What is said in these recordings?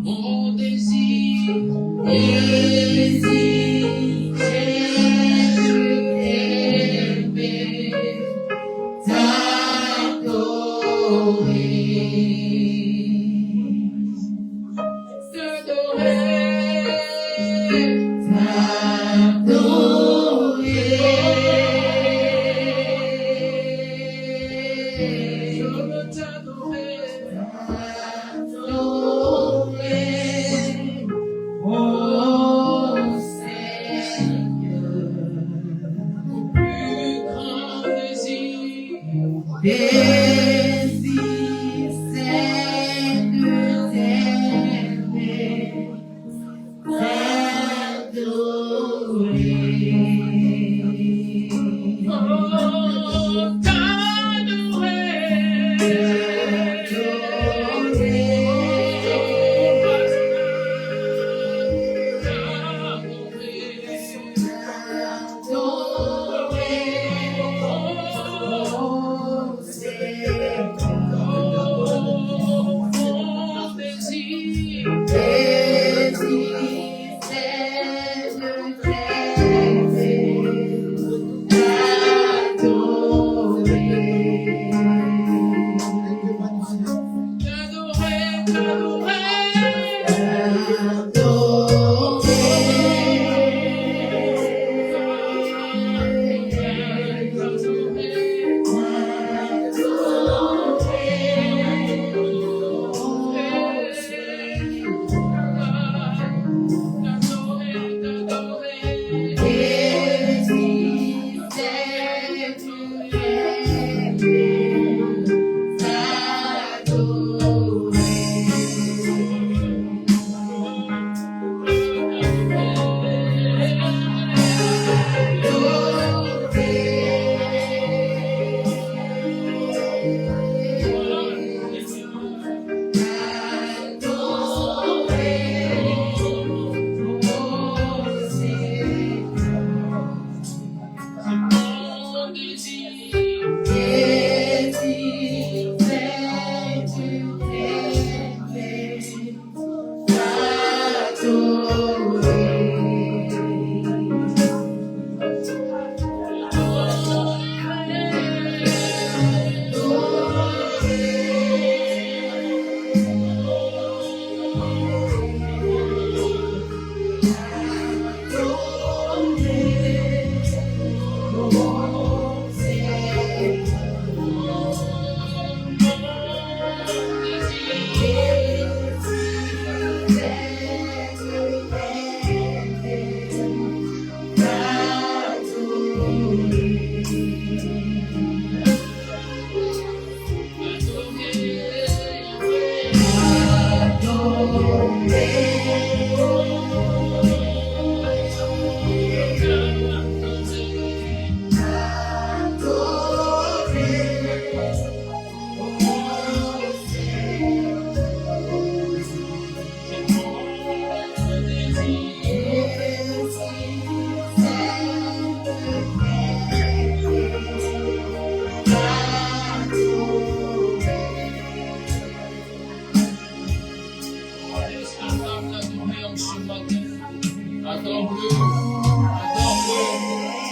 Mon désir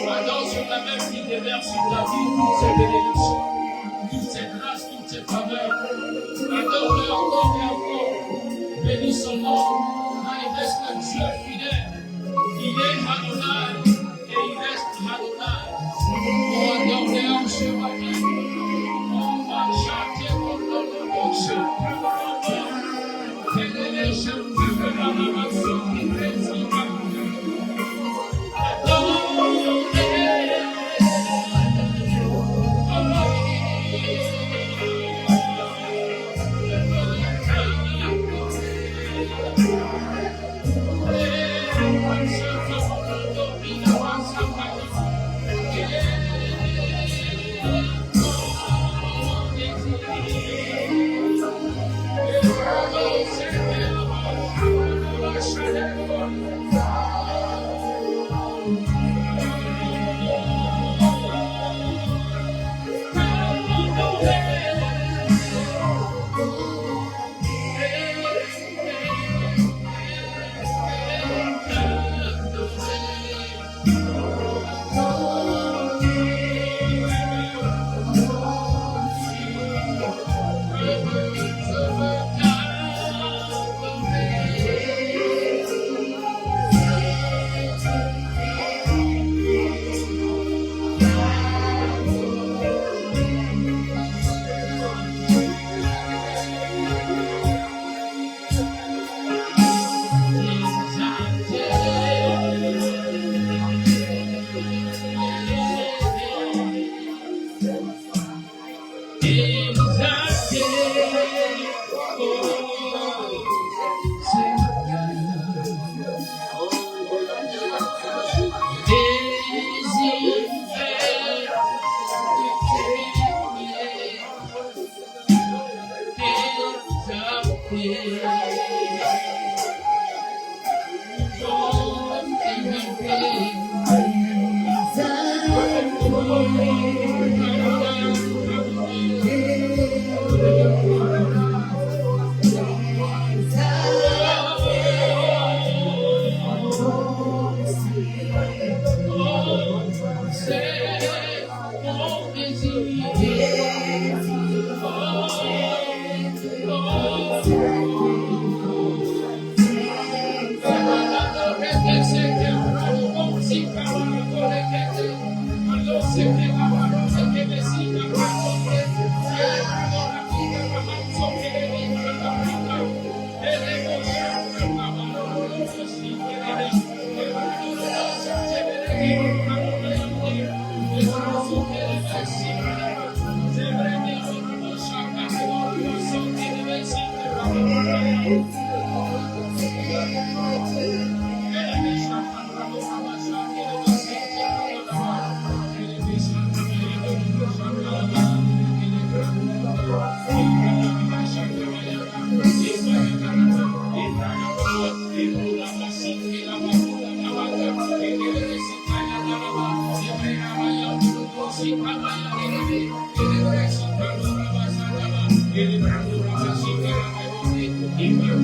Adore sur la même qui déverse sur ta vie toutes ces bénédictions, toutes ces grâces, toutes ces faveurs. Adore-le encore et encore. Bénis son nom, car il reste un Dieu fidèle. Il est Adonai et il reste Adonai. Oh, adore-le en ce matin. On va chanter pour le bon Dieu. Et les gens qui veulent la nation qui réside. Thank you.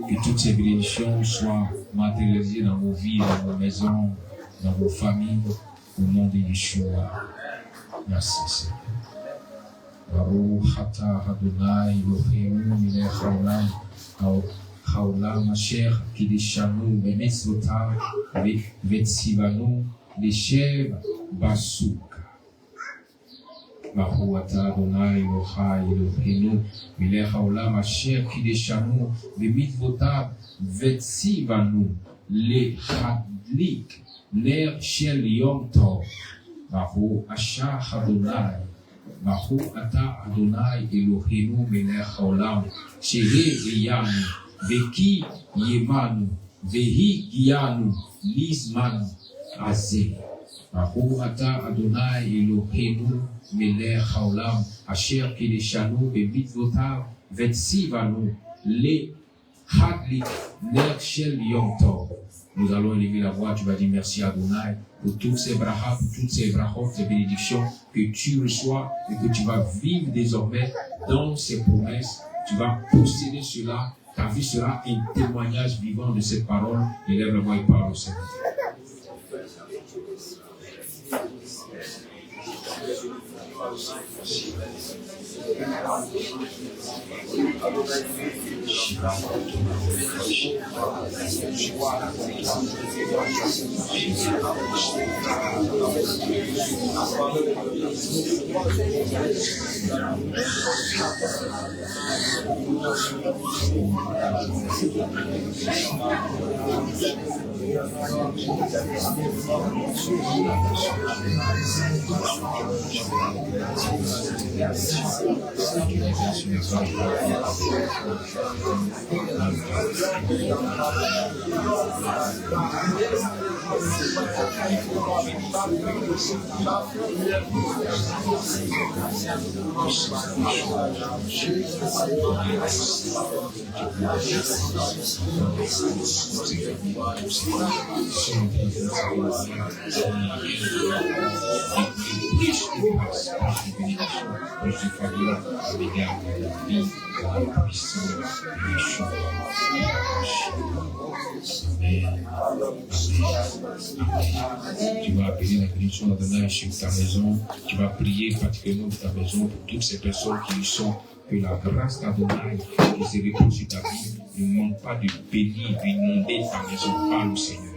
Que toutes ces bénédictions soient matérialisées dans vos vies, dans vos maisons, dans vos familles, au nom de Yeshua. Merci Seigneur. Baruch atah Adonai Eloheinu melech haolam העולם אשר קידשנו במצוותיו וציוונו לשב בסוכה. ברוך אתה אדוני אלוהינו מלך העולם אשר קידשנו במצוותיו וציוונו להדליק נר של יום טוב. ברוך אתה ברוך אתה אדוני אלוהינו מלך העולם שהביאנו וכי ימנו והגיענו לזמן הזה. ברוך אתה אדוני אלוהינו מלך העולם אשר קידשנו במצוותיו וציוונו להדליק נר של יום טוב. Nous allons élever la voix, tu vas dire merci Adonai pour tous ces brachas, pour toutes ces brachot, ces bénédictions que tu reçois et que tu vas vivre désormais dans ces promesses. Tu vas posséder cela, ta vie sera un témoignage vivant de cette parole. Élève la voix et parle au Seigneur. Tu vas appeler la bénédiction d'Adonai sur ta maison. Tu vas prier particulièrement pour ta maison, pour toutes ces personnes qui y sont. Que la grâce d'Adonai qui se repose sur ta vie ne manque pas de bénir, d'inonder ta maison. Parle au Seigneur.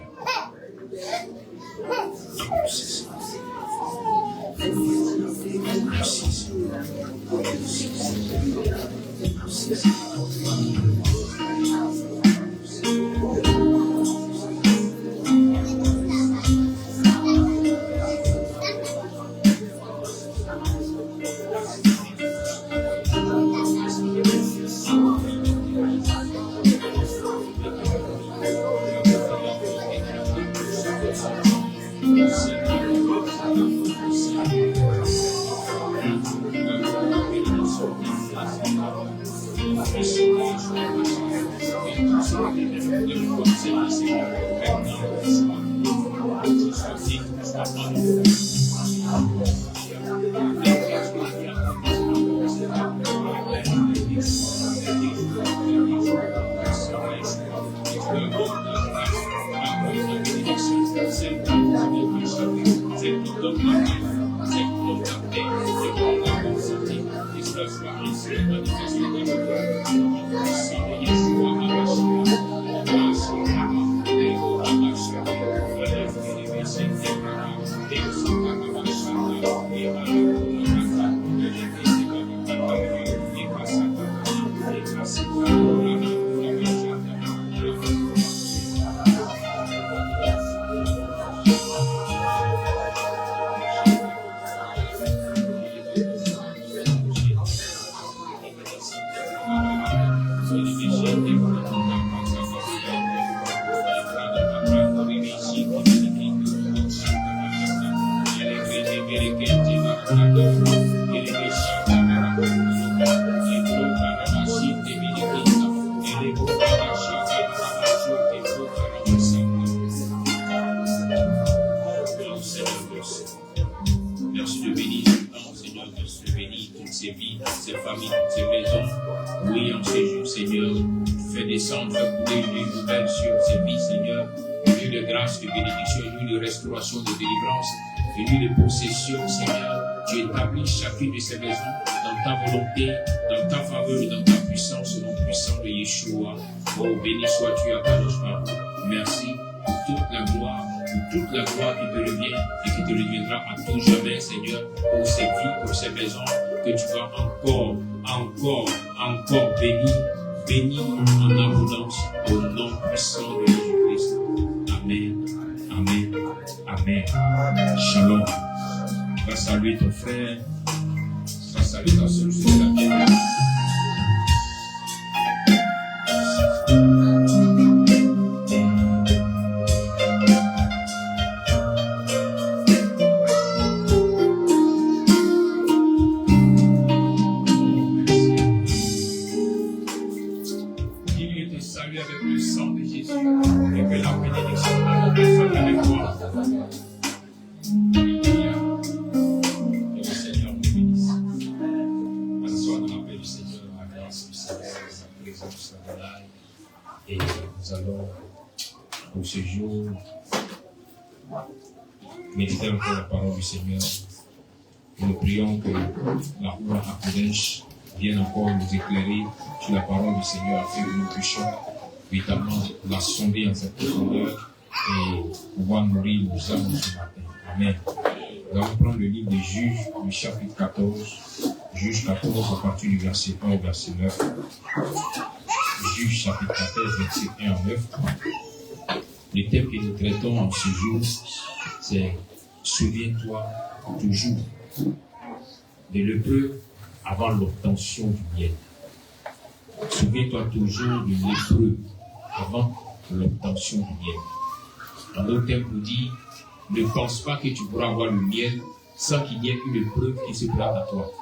Chacune de ces maisons dans ta volonté, dans ta faveur et dans ta puissance, au nom puissant de Yeshua. Oh, béni sois-tu à Kadosh Baruch. Merci pour toute la gloire qui te revient et qui te reviendra à tout jamais, Seigneur, pour ces vies, pour ces maisons, que tu vas encore béni en abondance, au nom puissant de Jésus-Christ. Amen, amen, amen. Shalom. Tu vas saluer ton frère, tu vas saluer ta soeur, je la bienvenue. Et nous allons, pour ce jour, méditer encore la parole du Seigneur. Et nous prions que la Roua HaKodesh vienne encore nous éclairer sur la parole du Seigneur afin que nous puissions véritablement la sonder en cette profondeur et pouvoir nourrir nos âmes ce matin. Amen. Nous allons prendre le livre des Juges, du chapitre 14, Juges 14 à partir du verset 1 au verset 9. Juges chapitre 14, verset 1 à 9. Le thème que nous traitons en ce jour, c'est « Souviens-toi toujours de l'épreuve avant l'obtention du miel ». Souviens-toi toujours de l'épreuve avant l'obtention du miel. Un autre thème nous dit « Ne pense pas que tu pourras avoir le miel sans qu'il y ait une épreuve qui se présente à toi ».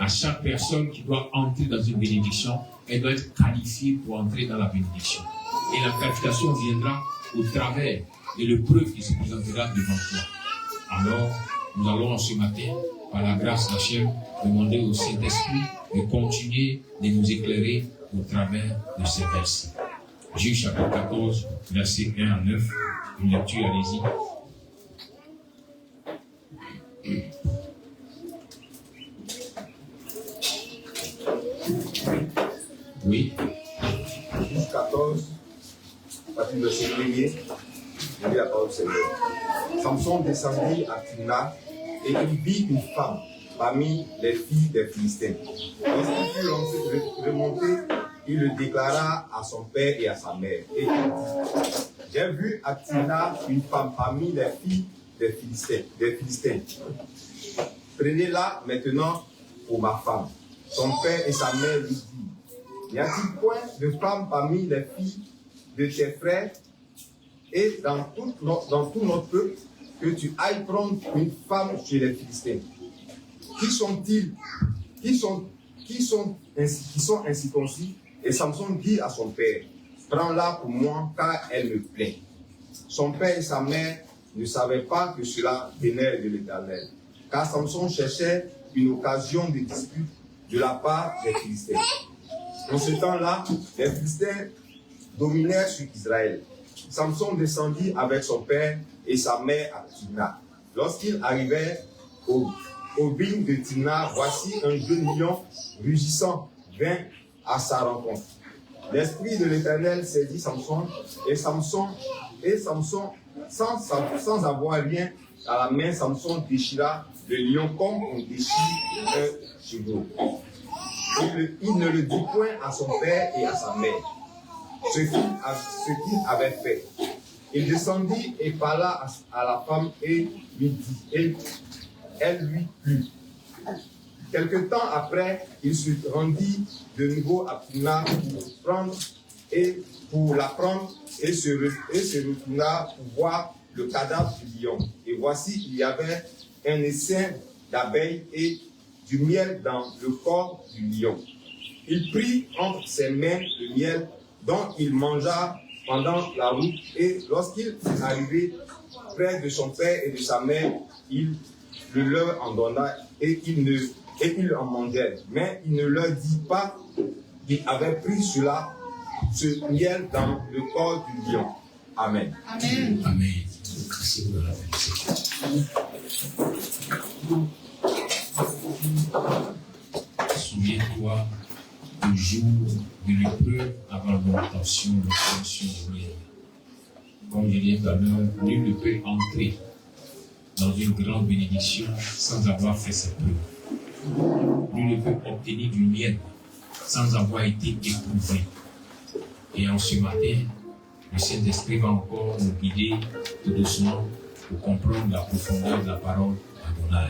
À chaque personne qui doit entrer dans une bénédiction, elle doit être qualifiée pour entrer dans la bénédiction. Et la qualification viendra au travers de l'épreuve qui se présentera devant toi. Alors, nous allons ce matin, par la grâce d'Hachem, demander au Saint-Esprit de continuer de nous éclairer au travers de ces versets. Juges chapitre 14, versets 1 à 9. Une lecture, allez-y. Oui. Juge 14, partir du verset 1er, je lis la parole du Seigneur. Samson descendit à Timna et il vit une femme parmi les filles des Philistins. Lorsqu'il fut remonté, il le déclara à son père et à sa mère. Et il dit, j'ai vu à Timna une femme parmi les filles des Philistins. Prenez-la maintenant pour ma femme. Son père et sa mère lui disent, n'y a-t-il point de femme parmi les filles de tes frères et dans tout notre peuple que tu ailles prendre une femme chez les Philistins? Qui sont-ils qui sont ainsi conçus? Et Samson dit à son père, prends-la pour moi car elle me plaît. Son père et sa mère ne savaient pas que cela venait de l'Éternel, car Samson cherchait une occasion de dispute de la part des Philistins. En ce temps-là, les Philistins dominèrent sur Israël. Samson descendit avec son père et sa mère à Timna. Lorsqu'ils arrivaient aux vignes de Timna, voici un jeune lion rugissant vint à sa rencontre. L'esprit de l'Éternel saisit Samson, sans avoir rien à la main, Samson déchira le lion comme on déchire un chevreau. Il ne le dit point à son père et à sa mère ce qu'il avait fait. Il descendit et parla à la femme et lui dit, et elle lui plut. Quelque temps après, il se rendit de nouveau à Timna pour la prendre et se retourna pour voir le cadavre du lion. Et voici, il y avait un essaim d'abeilles et du miel dans le corps du lion. Il prit entre ses mains le miel dont il mangea pendant la route, et lorsqu'il fut arrivé près de son père et de sa mère, il le leur en donna et ils en mangèrent. Mais il ne leur dit pas qu'il avait pris ce miel dans le corps du lion. Amen. Amen. Amen. Merci pour la souviens-toi du jour de l'épreuve avant l'obtention de l'obtention de miel. Comme je disais tout à l'heure, nul ne peut entrer dans une grande bénédiction sans avoir fait ses preuves. Nul ne peut obtenir du miel sans avoir été éprouvé. Et en ce matin, le Saint-Esprit va encore nous guider tout doucement pour comprendre la profondeur de la parole d'Adonai.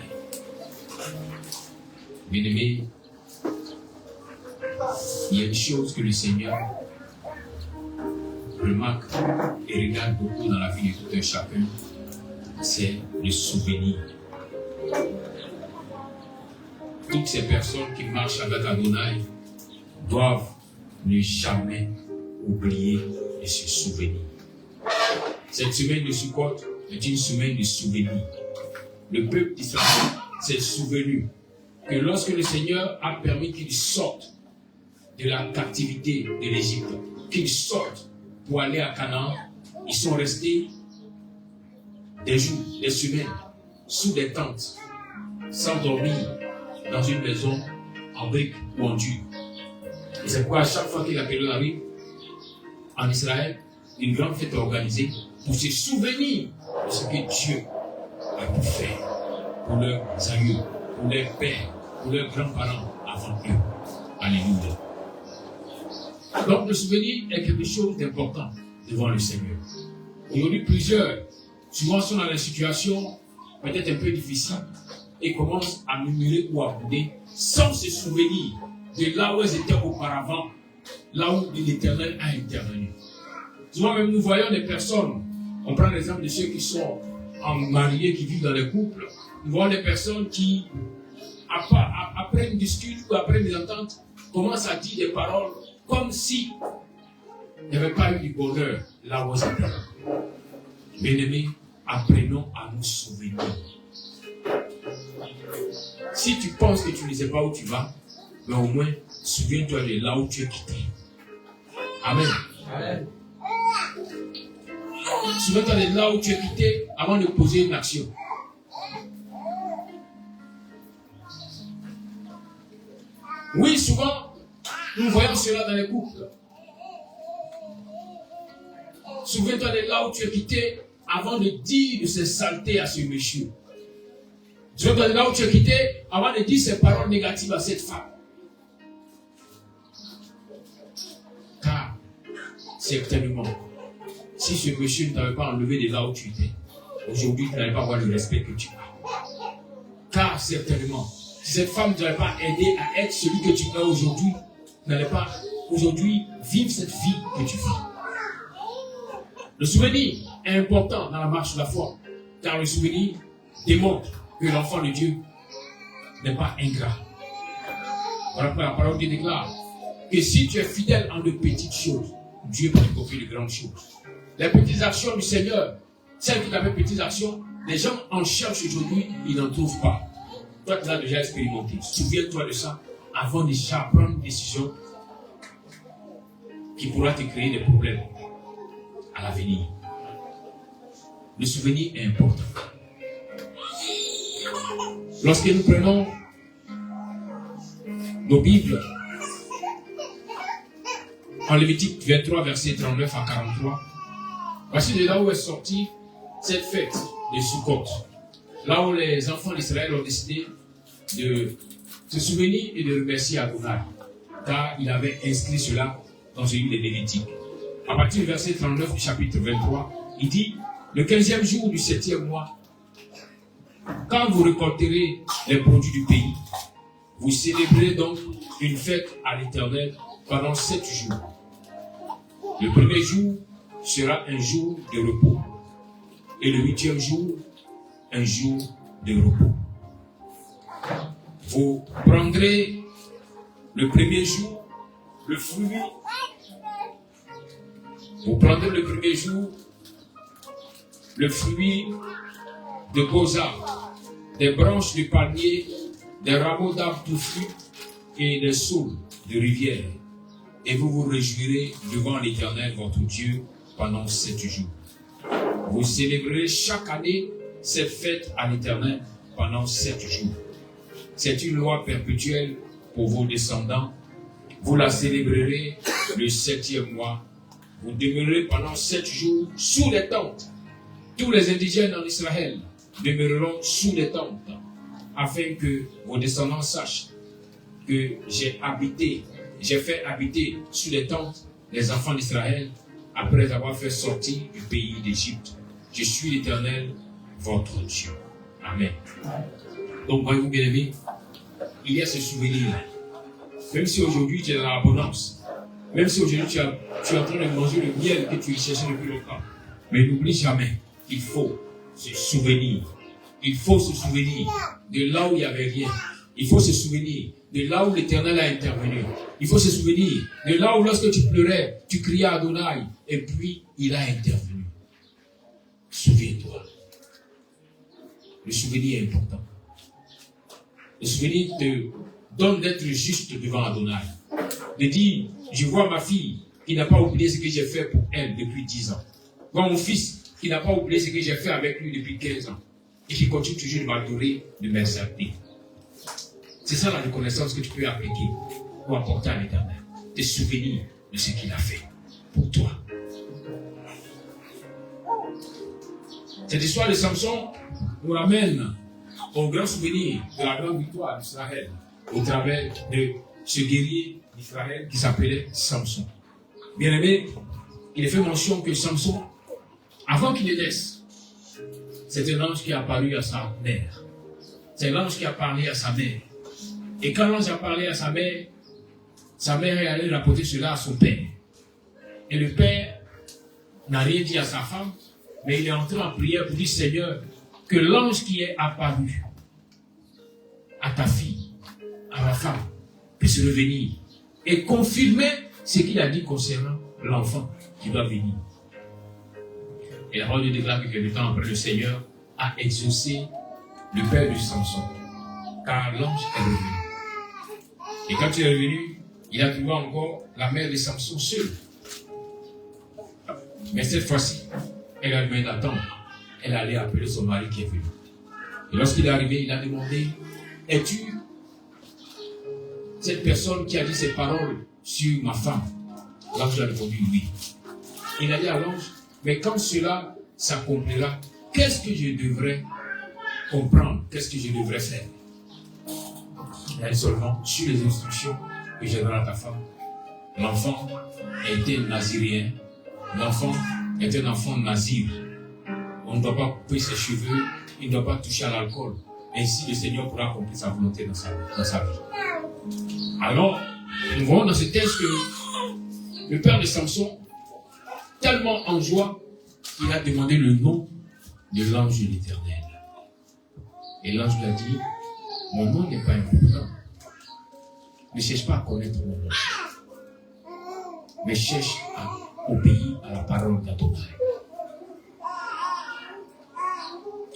Bien-aimés, il y a une chose que le Seigneur remarque et regarde beaucoup dans la vie de tout un chacun, c'est le souvenir. Toutes ces personnes qui marchent avec Adonai doivent ne jamais oublier de se souvenir. Cette semaine de Sukkot est une semaine de souvenirs. Le peuple d'Israël s'est souvenu que lorsque le Seigneur a permis qu'ils sortent de la captivité de l'Égypte, qu'ils sortent pour aller à Canaan, ils sont restés des jours, des semaines, sous des tentes, sans dormir dans une maison en briques ou en dur. Et c'est pourquoi à chaque fois que la période arrive, en Israël, une grande fête est organisée pour se souvenir de ce que Dieu a pu faire pour leurs aïeux, pour leurs pères, pour leurs grands-parents avant eux. Alléluia. Donc le souvenir est quelque chose d'important devant le Seigneur. Aujourd'hui, plusieurs, souvent sont dans des situations peut-être un peu difficiles et commencent à murmurer ou à bouder sans se souvenir de là où elles étaient auparavant, là où l'Éternel a intervenu. Souvent même nous voyons des personnes, on prend l'exemple de ceux qui sont mariés, qui vivent dans les couples, nous voyons des personnes qui, après une dispute ou après une entente, commencent à dire des paroles comme si il n'y avait pas eu du bonheur là où c'était. Bien-aimés, apprenons à nous souvenir. Si tu penses que tu ne sais pas où tu vas, mais au moins, souviens-toi de là où tu es quitté. Amen. Amen. Souviens-toi de là où tu es quitté avant de poser une action. Oui, souvent, nous voyons cela dans les couples. Souviens-toi de là où tu es quitté avant de dire de ces saletés à ce monsieur. Souviens-toi de là où tu es quitté avant de dire ces paroles négatives à cette femme. Car, certainement, si ce monsieur ne t'avait pas enlevé de là où tu étais, aujourd'hui tu n'allais pas avoir le respect que tu as. Car, certainement, si cette femme ne t'avait pas aidé à être celui que tu es aujourd'hui, tu n'allais pas aujourd'hui vivre cette vie que tu vis. Le souvenir est important dans la marche de la foi, car le souvenir démontre que l'enfant de Dieu n'est pas ingrat. Voilà pourquoi la parole te déclare que si tu es fidèle en de petites choses, Dieu peut te confier de grandes choses. Les petites actions du Seigneur, celles qui avaient petites actions, les gens en cherchent aujourd'hui, ils n'en trouvent pas. Toi, tu l'as déjà expérimenté. Souviens-toi de ça avant déjà prendre une décision qui pourra te créer des problèmes à l'avenir. Le souvenir est important. Lorsque nous prenons nos Bibles, en Lévitique 23, versets 39 à 43, voici de là où est sortie cette fête de Sukkot. Là où les enfants d'Israël ont décidé de se souvenir et de remercier Adonai, car il avait inscrit cela dans le livre des Lévitiques. À partir du verset 39 du chapitre 23, il dit, le 15e jour du 7e mois, quand vous récolterez les produits du pays, vous célébrerez donc une fête à l'Éternel pendant 7 jours. Le premier jour sera un jour de repos, et le 8e jour, un jour de repos. Vous prendrez le premier jour le fruit. Vous prendrez le premier jour le fruit de beaux arbres, des branches de palmier, des rameaux d'arbres touffus et des saules de rivière. Et vous vous réjouirez devant l'Éternel, votre Dieu, pendant 7 jours. Vous célébrerez chaque année cette fête à l'Éternel pendant 7 jours. C'est une loi perpétuelle pour vos descendants. Vous la célébrerez le 7e mois. Vous demeurerez pendant 7 jours sous les tentes. Tous les indigènes en Israël demeureront sous les tentes, afin que vos descendants sachent que j'ai fait habiter sous les tentes les enfants d'Israël après avoir fait sortir du pays d'Égypte. Je suis l'Éternel, votre Dieu. Amen. Donc, voyez-vous, bien-aimés, il y a ce souvenir-là. Même si aujourd'hui tu es dans l'abondance, même si aujourd'hui tu es en train de manger le miel que tu cherchais depuis longtemps, mais n'oublie jamais, il faut se souvenir. Il faut se souvenir de là où il n'y avait rien. Il faut se souvenir de là où l'Éternel a intervenu. Il faut se souvenir de là où lorsque tu pleurais, tu criais à Adonai, et puis il a intervenu. Souviens-toi. Le souvenir est important. Le souvenir te donne d'être juste devant Adonai. De dire, je vois ma fille qui n'a pas oublié ce que j'ai fait pour elle depuis 10 ans. Je vois mon fils qui n'a pas oublié ce que j'ai fait avec lui depuis 15 ans. Et qui continue toujours de m'adorer, de m'exalter. C'est ça la reconnaissance que tu peux appliquer ou apporter à l'Éternel. Te souvenir de ce qu'il a fait pour toi. Cette histoire de Samson nous ramène au grand souvenir de la grande victoire d'Israël au travers de ce guerrier d'Israël qui s'appelait Samson. Bien aimé, il est fait mention que Samson, avant qu'il ne naisse, c'est un ange qui a apparu à sa mère. C'est l'ange qui a parlé à sa mère. Et quand l'ange a parlé à sa mère est allée rapporter cela à son père. Et le père n'a rien dit à sa femme, mais il est entré en prière pour dire, Seigneur, que l'ange qui est apparu à ta fille, à ma femme, puisse revenir et confirmer ce qu'il a dit concernant l'enfant qui doit venir. Et la parole de déclare que quelque temps après, le Seigneur a exaucé le père de Samson, car l'ange est revenu. Et quand il est revenu, il a trouvé encore la mère de Samson seule. Mais cette fois-ci, elle a demandé d'attendre. Elle allait appeler son mari qui est venu. Et lorsqu'il est arrivé, il a demandé, es-tu cette personne qui a dit ces paroles sur ma femme? L'ange a répondu oui. Il a dit à l'ange, mais quand cela s'accomplira, qu'est-ce que je devrais comprendre? Qu'est-ce que je devrais faire? Il a dit seulement, sur les instructions que j'ai données à ta femme, l'enfant était naziréen. L'enfant est un enfant nazir. On ne doit pas couper ses cheveux, il ne doit pas toucher à l'alcool. Ainsi, le Seigneur pourra accomplir sa volonté dans sa vie. Alors, nous voyons dans ce texte que le père de Samson, tellement en joie, il a demandé le nom de l'ange de l'Éternel. Et l'ange lui a dit, mon nom n'est pas important. Ne cherche pas à connaître mon nom. Mais cherche à obéir à la parole d'Adonai.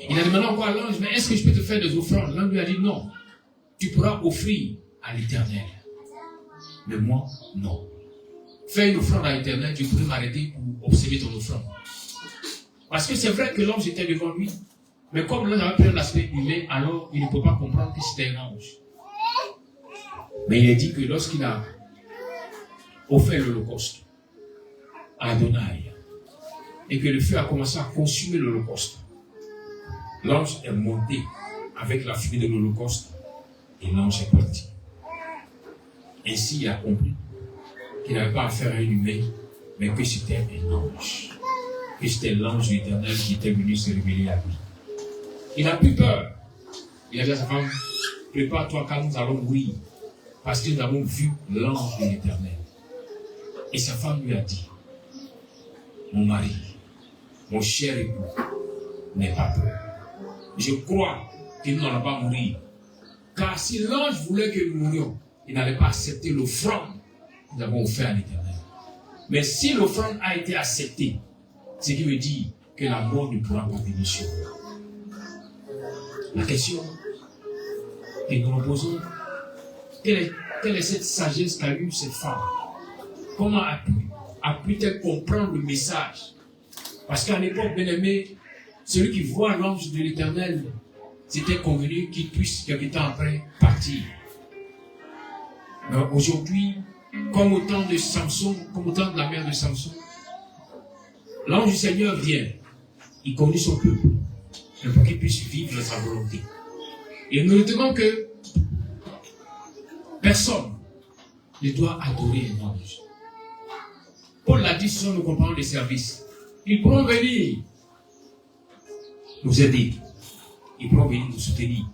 Il a demandé encore à l'ange, mais est-ce que je peux te faire des offrandes? L'ange lui a dit non. Tu pourras offrir à l'Éternel. Mais moi, non. Fais une offrande à l'Éternel, tu pourrais m'arrêter pour observer ton offrande. Parce que c'est vrai que l'ange était devant lui. Mais comme l'ange avait pris un aspect humain, alors il ne peut pas comprendre que c'était un ange. Mais il a dit que lorsqu'il a offert l'holocauste à Adonai, et que le feu a commencé à consumer l'holocauste, l'ange est monté avec la fumée de l'holocauste et l'ange est parti. Ainsi, il a compris qu'il n'avait pas affaire à un humain, mais que c'était un ange. Que c'était l'ange de l'Éternel qui était venu se révéler à lui. Il n'a plus peur. Il a dit à sa femme, prépare-toi car nous allons mourir, parce que nous avons vu l'ange de l'Éternel. Et sa femme lui a dit, mon mari, mon cher époux, n'aie pas peur. Je crois que nous n'allons pas mourir. Car si l'ange voulait que nous mourions, il n'allait pas accepter l'offrande que nous avons offerte à l'Éternel. Mais si l'offrande a été acceptée, ce qui veut dire que la mort ne pourra pas venir sur nous. La question que nous nous posons, quelle est cette sagesse qu'a eue cette femme? Comment a pu-t-elle comprendre le message? Parce qu'à l'époque, bien aimé, celui qui voit l'ange de l'Éternel, c'était convenu qu'il puisse quelque temps après partir. Aujourd'hui, comme au temps de Samson, comme au temps de la mère de Samson, l'ange du Seigneur vient. Il conduit son peuple pour qu'il puisse vivre sa volonté. Et nous retenons que personne ne doit adorer un ange. Paul l'a dit sur nos compagnons de service. Ils pourront venir nous aider. Ils pourront venir nous soutenir.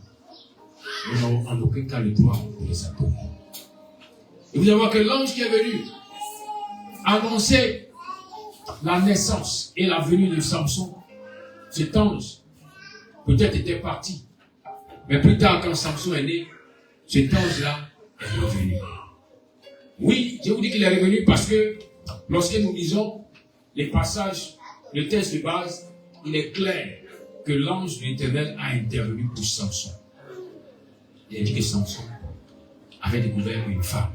Nous n'avons en aucun cas le droit de les adorer. Et vous allez voir que l'ange qui est venu annoncer la naissance et la venue de Samson, cet ange peut-être était parti. Mais plus tard, quand Samson est né, cet ange-là est revenu. Oui, je vous dis qu'il est revenu parce que lorsque nous lisons les passages, le texte de base, il est clair que l'ange de l'Éternel a intervenu pour Samson. Il a dit que Samson avait découvert une femme.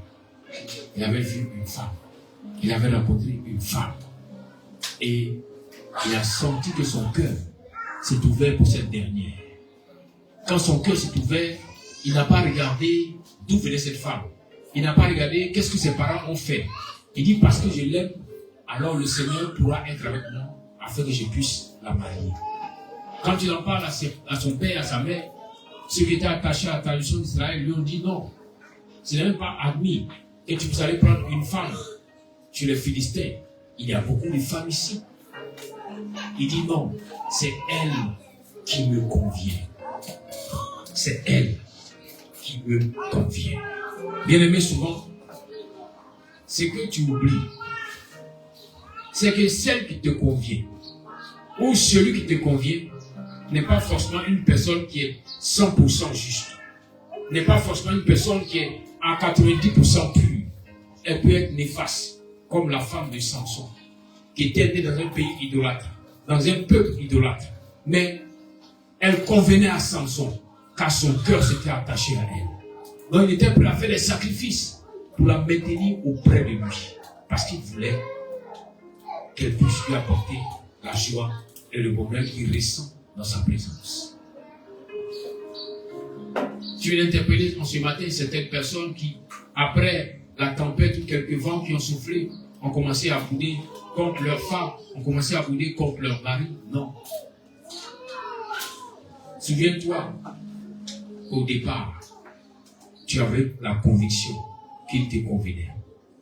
Il avait vu une femme. Il avait rencontré une femme. Et il a senti que son cœur s'est ouvert pour cette dernière. Quand son cœur s'est ouvert, il n'a pas regardé d'où venait cette femme. Il n'a pas regardé qu'est-ce que ses parents ont fait. Il dit parce que je l'aime, alors le Seigneur pourra être avec moi afin que je puisse la marier. Quand il en parle à son père, à sa mère, ceux qui étaient attachés à la tradition d'Israël lui ont dit non. Ce n'est même pas admis que tu puisses aller prendre une femme chez les Philistins. Il y a beaucoup de femmes ici. Il dit non, c'est elle qui me convient. C'est elle qui me convient. Bien aimé, souvent, ce que tu oublies, c'est que celle qui te convient, ou celui qui te convient, n'est pas forcément une personne qui est 100% juste. N'est pas forcément une personne qui est à 90% pure. Elle peut être néfaste, comme la femme de Samson, qui était née dans un pays idolâtre, dans un peuple idolâtre. Mais elle convenait à Samson, car son cœur s'était attaché à elle. Donc il était prêt à faire des sacrifices pour la maintenir auprès de lui, parce qu'il voulait qu'elle puisse lui apporter la joie et le bonheur qu'il ressent dans sa présence. Je vais interpeller en ce matin certaines personnes qui, après la tempête ou quelques vents qui ont soufflé, ont commencé à bouder contre leur femme, ont commencé à bouder contre leur mari. Non. Souviens-toi qu'au départ, tu avais la conviction qu'il te convenait.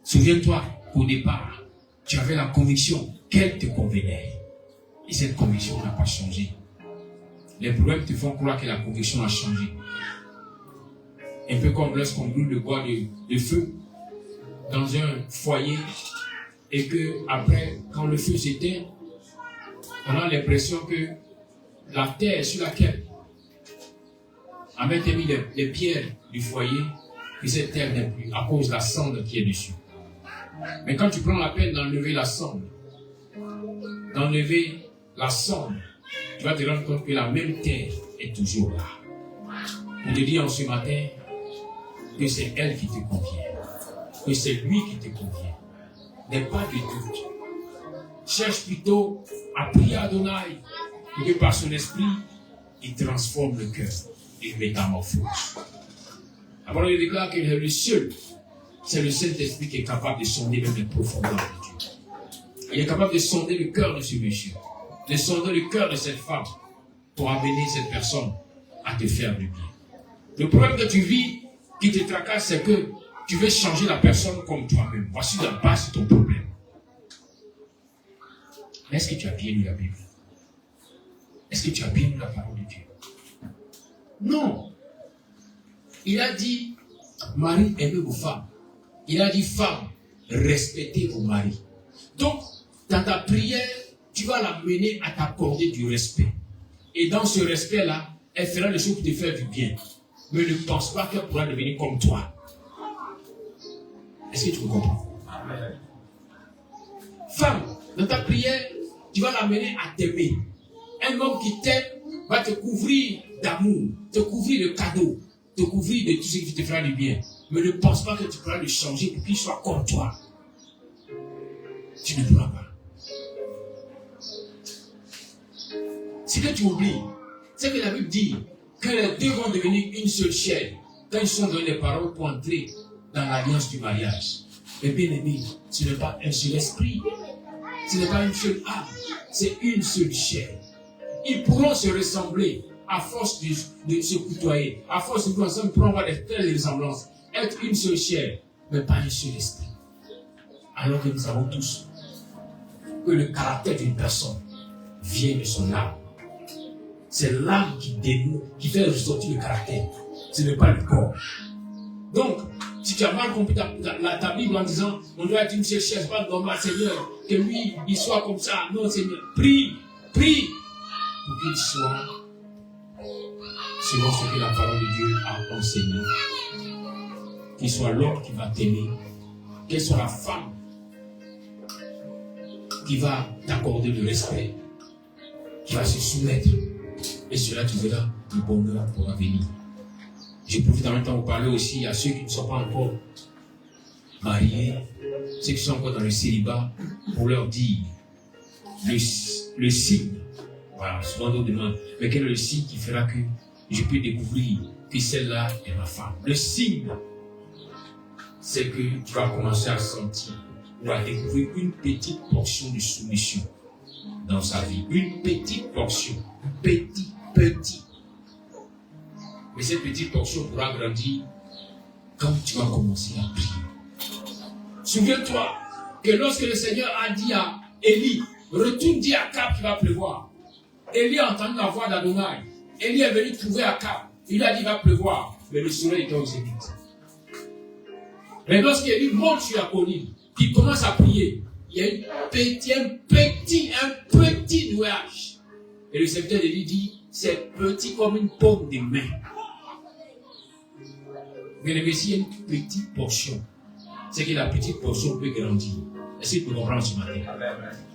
Souviens-toi qu'au départ, tu avais la conviction qu'elle te convenait. Et cette conviction n'a pas changé. Les problèmes te font croire que la conviction a changé. Un peu comme lorsqu'on brûle le bois de feu dans un foyer et que après, quand le feu s'éteint, on a l'impression que la terre sur laquelle on a mis les pierres du foyer, que cette terre n'est plus à cause de la cendre qui est dessus. Mais quand tu prends la peine d'enlever la cendre, tu vas te rendre compte que la même terre est toujours là. On te dit en ce matin que c'est elle qui te convient, que c'est lui qui te convient. N'aie pas de doute. Cherche plutôt à prier à Adonai pour que par son esprit, il transforme le cœur et métamorphose. Alors il déclare qu'il est le seul, c'est le Saint-Esprit qui est capable de sonder même les profondeurs de Dieu. Il est capable de sonder le cœur de ce monsieur, de sonder le cœur de cette femme pour amener cette personne à te faire du bien. Le problème que tu vis, qui te tracasse, c'est que tu veux changer la personne comme toi-même. Voici la base de ton problème. Mais est-ce que tu as bien lu la Bible? Est-ce que tu as bien lu la parole de Dieu? Non. Il a dit, mari, aimez vos femmes. Il a dit, femme, respectez vos maris. Donc, dans ta prière, tu vas l'amener à t'accorder du respect. Et dans ce respect-là, elle fera les choses pour te faire du bien. Mais ne pense pas qu'elle pourra devenir comme toi. Est-ce que tu me comprends? Amen. Femme, dans ta prière, tu vas l'amener à t'aimer. Un homme qui t'aime va te couvrir d'amour, te couvrir de cadeaux, te couvrir de tout ce qui te fera du bien. Mais ne pense pas que tu pourras le changer pour qu'il soit comme toi. Tu ne pourras pas. Ce que tu oublies, c'est que la Bible dit que les deux vont devenir une seule chair quand ils sont dans les paroles pour entrer dans l'alliance du mariage. Mais bien aimé, ce n'est pas un seul esprit, ce n'est pas une seule âme, c'est une seule chair. Ils pourront se ressembler à force de se côtoyer, à force de nous ensemble, ils pourront avoir de telles ressemblances, être une seule chair, mais pas un seul esprit. Alors que nous savons tous que le caractère d'une personne vient de son âme. C'est l'âme qui dénoue, qui fait ressortir le caractère. Ce n'est pas le corps. Donc, si tu as mal compris ta Bible en disant on doit être une seule chair, pas normal, Seigneur, que lui, il soit comme ça. Non, Seigneur, prie pour qu'il soit selon ce que la parole de Dieu a enseigné. Qu'il soit l'homme qui va t'aimer, qu'elle soit la femme qui va t'accorder le respect, qui va se soumettre. Et cela, tu verras, le bonheur pourra venir. Je profite en même temps pour parler aussi à ceux qui ne sont pas encore mariés, ceux qui sont encore dans le célibat, pour leur dire le signe. Voilà, souvent on demande, mais quel est le signe qui fera que je peux découvrir que celle-là est ma femme? Le signe, c'est que tu vas commencer à sentir ou à découvrir une petite portion de soumission dans sa vie. Une petite portion. Petit. Mais cette petite portion pourra grandir quand tu vas commencer à prier. Souviens-toi que lorsque le Seigneur a dit à Élie, retourne dire à Akab qu'il va pleuvoir. Élie a entendu la voix d'Adonai. Élie est venu trouver Akab. Il a dit il va pleuvoir. Mais le soleil était au zénith. Mais lorsqu'Élie monte sur la colline, qu'il commence à prier, il y a un petit nuage. Et le serviteur d'Élie dit, c'est petit comme une paume de main. Mais le Messie a une petite portion. C'est que la petite portion peut grandir. Est-ce que tu peux comprendre ce matin?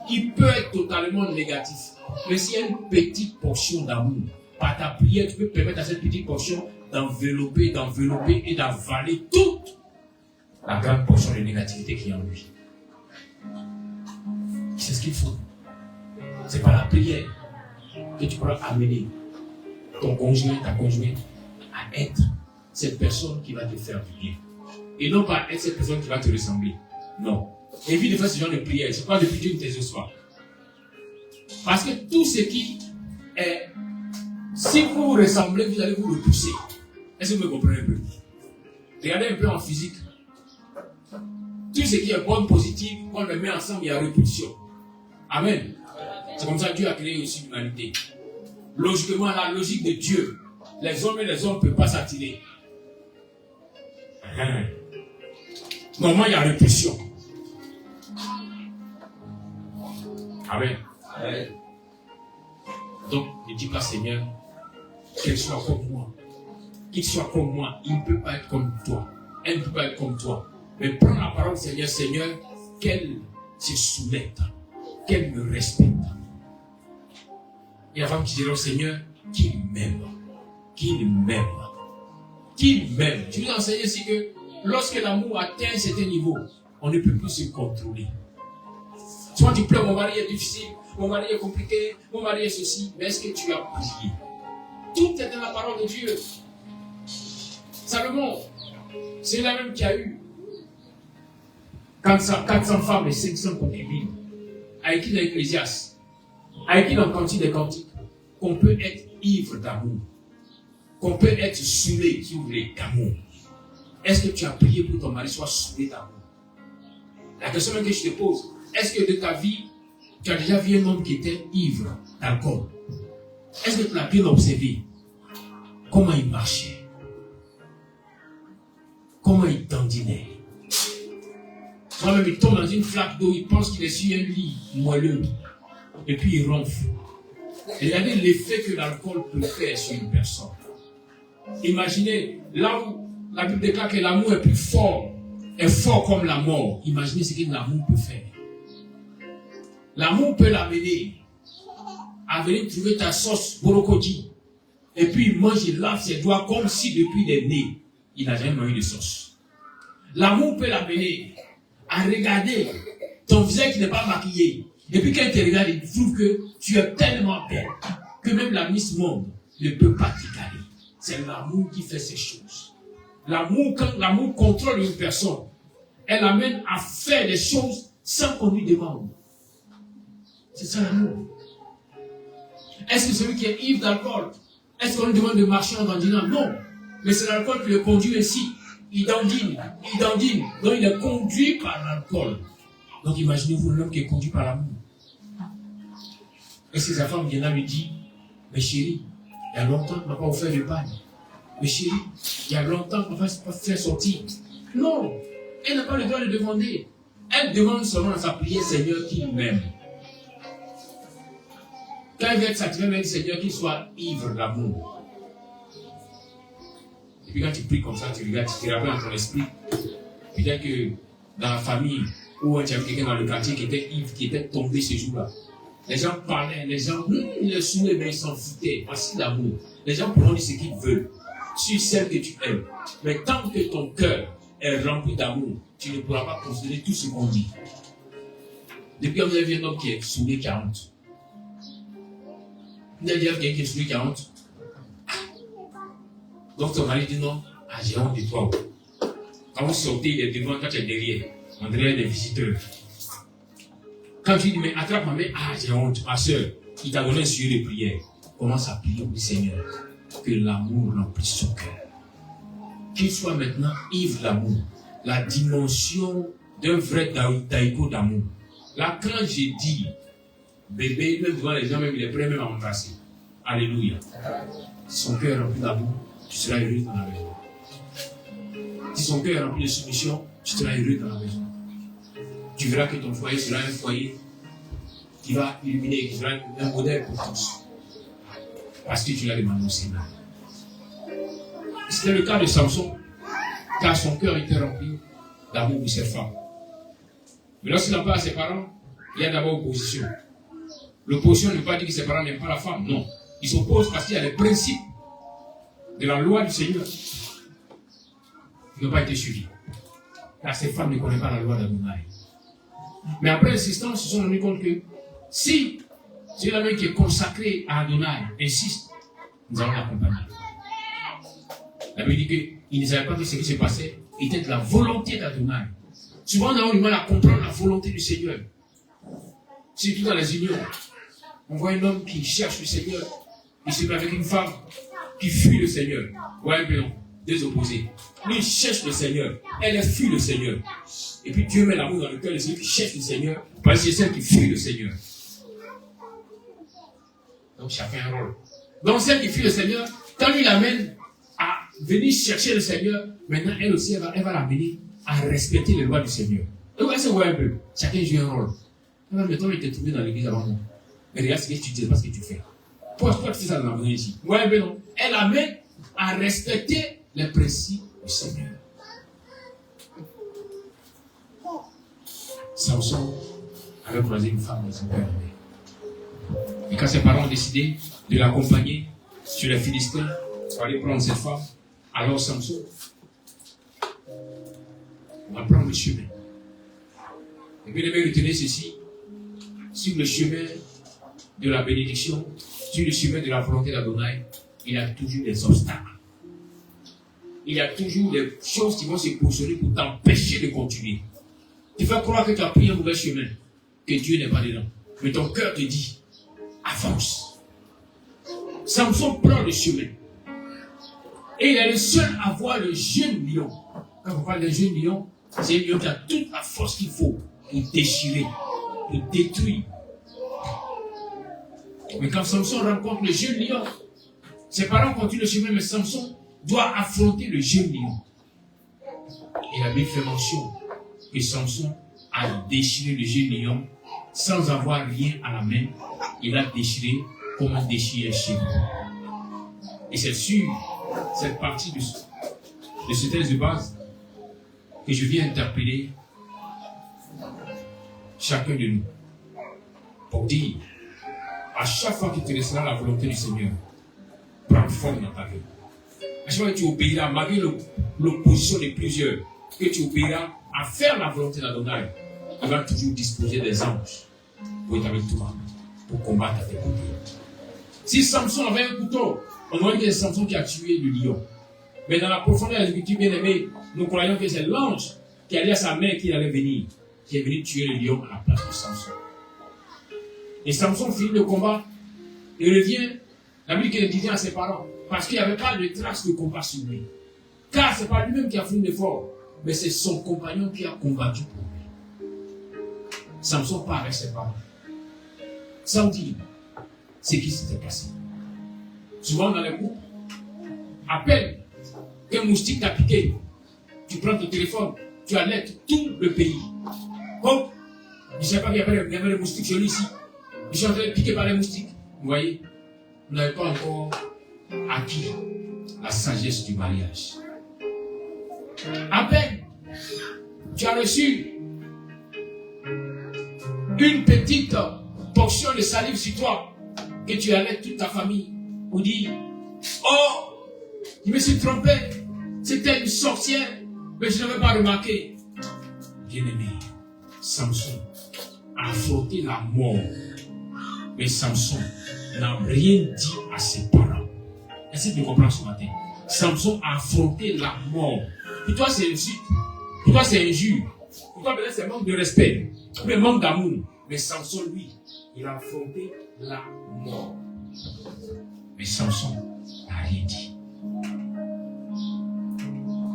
Il peut être totalement négatif. Mais s'il y a une petite portion d'amour, par ta prière, tu peux permettre à cette petite portion d'envelopper et d'avaler toute la grande portion de négativité qui est en lui. C'est ce qu'il faut. C'est par la prière que tu pourras amener ton conjoint, ta conjointe à être cette personne qui va te faire du bien. Et non pas être cette personne qui va te ressembler. Non. Évite de faire ce genre de prière. C'est pas depuis Dieu ne t'exauce pas. Parce que tout ce qui est, si vous vous ressemblez, vous allez vous repousser. Est-ce que vous me comprenez un peu? Regardez un peu en physique. Tout ce qui est bon, positif, quand on le met ensemble, il y a répulsion. Amen. C'est comme ça que Dieu a créé aussi l'humanité. Logiquement, la logique de Dieu, les hommes et les hommes ne peuvent pas s'attirer. Normalement, il y a répulsion. Amen. Amen. Donc, ne dis pas, Seigneur, qu'elle soit comme moi. Qu'il soit comme moi. Il ne peut pas être comme toi. Elle ne peut pas être comme toi. Mais prends la parole, Seigneur, Seigneur, qu'elle se soumette, qu'elle me respecte. Et la femme qui dira au Seigneur, qu'il m'aime. Qu'il m'aime. Qu'il m'aime. Je vous enseigne ici que lorsque l'amour atteint un certain niveau, on ne peut plus se contrôler. Souvent tu pleures, mon mari est difficile, mon mari est compliqué, mon mari est ceci. Mais est-ce que tu as prié? Tout est dans la parole de Dieu. Salomon, c'est la même qui a eu 400 femmes et 500 concubines, avec qui dans l'Ecclésiaste, avec qui dans le Cantique des Cantiques, qu'on peut être ivre d'amour, qu'on peut être saoulé, si vous voulez, d'amour. Est-ce que tu as prié pour que ton mari soit saoulé d'amour? La question même que je te pose, est-ce que de ta vie, tu as déjà vu un homme qui était ivre d'alcool? Est-ce que tu l'as bien observé? Comment il marchait? Comment il dandinait? Soit même il tombe dans une flaque d'eau, il pense qu'il est sur un lit moelleux. Et puis il ronfle. Et regardez l'effet que l'alcool peut faire sur une personne. Imaginez, là où la Bible déclare que l'amour est plus fort, est fort comme la mort. Imaginez ce que l'amour peut faire. L'amour peut l'amener à venir trouver ta sauce brocoli. Et puis il mange, il lave ses doigts comme si depuis il est né, il n'a jamais mangé de sauce. L'amour peut l'amener à regarder ton visage qui n'est pas maquillé. Et puis quand il te regarde, il trouve que tu es tellement belle que même la Miss Monde ne peut pas t'égaler. C'est l'amour qui fait ces choses. quand l'amour contrôle une personne, elle l'amène à faire des choses sans qu'on lui demande. C'est ça l'amour. Est-ce que celui qui est ivre d'alcool, est-ce qu'on lui demande de marcher en dandinant? Non. Mais c'est l'alcool qui le conduit ainsi. Il dandine. Donc il est conduit par l'alcool. Donc imaginez-vous l'homme qui est conduit par l'amour. Est-ce que sa femme viendra lui dire, mais chérie, il y a longtemps qu'on n'a pas offert de pain. Mais chérie, il y a longtemps qu'on ne va pas faire sortir. Non, elle n'a pas le droit de demander. Elle demande seulement à sa prière, Seigneur, qu'il m'aime. Quand elle vient être satisfaite, elle dit, Seigneur, qu'il soit ivre d'amour. Et puis quand tu pries comme ça, tu regardes, tu te rappelles dans ton esprit. Peut-être que dans la famille, où tu avais quelqu'un dans le quartier qui était ivre, qui était tombé ce jour-là. Les gens parlaient, les gens, ils le saoulaient, mais ils s'en foutaient. Voici l'amour. Les gens pourront dire ce qu'ils veulent sur celle que tu aimes. Mais tant que ton cœur est rempli d'amour, tu ne pourras pas considérer tout ce qu'on dit. Depuis quand vous avez vu un homme qui est saoulé, qui a honte. Vous avez dit à quelqu'un qui est saoulé, qui a honte. Donc ton mari dit non, j'ai honte de toi. Quand vous sortez, il est devant, quand tu es derrière. On dirait des visiteurs. Quand tu dis, mais attrape ma main, j'ai honte, ma soeur, il t'a donné un sujet de prière. Commence à prier au Seigneur, que l'amour remplisse son cœur. Qu'il soit maintenant ivre d'amour, la dimension d'un vrai daïko d'amour. Là, quand j'ai dit, bébé, même devant les gens, même il est prêt même à m'embrasser. Alléluia. Si son cœur est rempli d'amour, tu seras heureux dans la maison. Si son cœur est rempli de soumission, tu seras heureux dans la maison. Tu verras que ton foyer sera un foyer qui va illuminer, qui sera un modèle pour tous. Parce que tu l'as demandé au Seigneur. C'était le cas de Samson, car son cœur était rempli d'amour pour cette femme. Mais lorsqu'il en parle à ses parents, il y a d'abord opposition. L'opposition ne veut pas dire que ses parents n'aiment pas la femme, non. Ils s'opposent parce qu'il y a les principes de la loi du Seigneur qui n'ont pas été suivis. Car ces femmes ne connaissent pas la loi d'Adonai. Mais après l'insistance, ils se sont rendus compte que si c'est la main qui est consacrée à Adonai insiste, nous allons l'accompagner. La Bible dit qu'ils ne savaient pas que ce qui se passait était de la volonté d'Adonai. Souvent, nous avons du mal à comprendre la volonté du Seigneur. Surtout dans les unions. On voit un homme qui cherche le Seigneur, il se met avec une femme qui fuit le Seigneur. Ouais, mais non, deux opposés. Lui, il cherche le Seigneur, elle fuit le Seigneur. Et puis Dieu met l'amour dans le cœur de celui qui cherche le Seigneur, parce que c'est celle qui fuit le Seigneur. Donc chacun a un rôle. Donc celle qui fuit le Seigneur, quand lui l'amène à venir chercher le Seigneur, maintenant elle aussi, elle va l'amener à respecter les lois du Seigneur. Donc elle se voit un peu. Chacun joue un rôle. Maintenant, il t'est trouvé dans l'église avant moi. Mais regarde ce que tu dis, c'est pas ce que tu fais. Pourquoi tu fais ça dans la maison ici? Ouais, mais non. Elle amène à respecter les principes du Seigneur. Samson avait croisé une femme dans son cœur. Et quand ses parents ont décidé de l'accompagner sur les Philistins pour aller prendre cette femme, alors Samson va prendre le chemin. Et puis, il devait retenir ceci: sur le chemin de la bénédiction, sur le chemin de la volonté d'Adonai, il y a toujours des obstacles. Il y a toujours des choses qui vont se positionner pour t'empêcher de continuer. Tu fais croire que tu as pris un mauvais chemin, que Dieu n'est pas dedans. Mais ton cœur te dit, avance. Samson prend le chemin. Et il est le seul à voir le jeune lion. Quand on parle d'un jeune lion, c'est un lion qui a toute la force qu'il faut pour déchirer, pour détruire. Mais quand Samson rencontre le jeune lion, ses parents continuent le chemin, mais Samson doit affronter le jeune lion. Et la Bible fait mention que Samson a déchiré le jeune lion sans avoir rien à la main. Il a déchiré comme on déchire un chien. Et c'est sur cette partie de ce texte de base que je viens interpeller chacun de nous pour dire, à chaque fois que tu laisseras la volonté du Seigneur prendre forme dans ta vie, à chaque fois que tu obéiras, malgré l'opposition de plusieurs, que tu obéiras à faire la volonté d'Adonai, il va toujours disposer des anges pour être avec toi, pour combattre à tes côtés. Si Samson avait un couteau, on aurait dit que c'est Samson qui a tué le lion. Mais dans la profondeur de l'Écriture, bien aimé, nous croyons que c'est l'ange qui a dit à sa mère qu'il allait venir, qui est venu tuer le lion à la place de Samson. Et Samson finit le combat et revient. La Bible qu'il disait à ses parents, parce qu'il n'y avait pas de trace de combat sur lui. Car ce n'est pas lui-même qui a fait l'effort, mais c'est son compagnon qui a combattu pour lui. Samson part avec ses parents, sans dire ce qui s'était passé. Souvent dans les groupes, à peine qu'un moustique t'a piqué, tu prends ton téléphone, tu alertes tout le pays. Comme, je ne sais pas qu'il y avait des moustiques chez lui ici. Je suis en train de piquer par les moustiques. Vous voyez, vous n'avez pas encore acquis la sagesse du mariage. À peine, tu as reçu une petite portion de salive sur toi, que tu alertes toute ta famille, pour dire, oh, je me suis trompé, c'était une sorcière, mais je n'avais pas remarqué. Bien-aimé, Samson a affronté la mort, mais Samson n'a rien dit à ses parents. Est-ce que tu comprends ce matin? Samson a affronté la mort. Pour toi, c'est insulte. Pour toi, c'est injure. Pour toi, peut-être, c'est manque de respect. Ou bien manque d'amour. Mais Samson, lui, il a affronté la mort. Mais Samson n'a rien dit.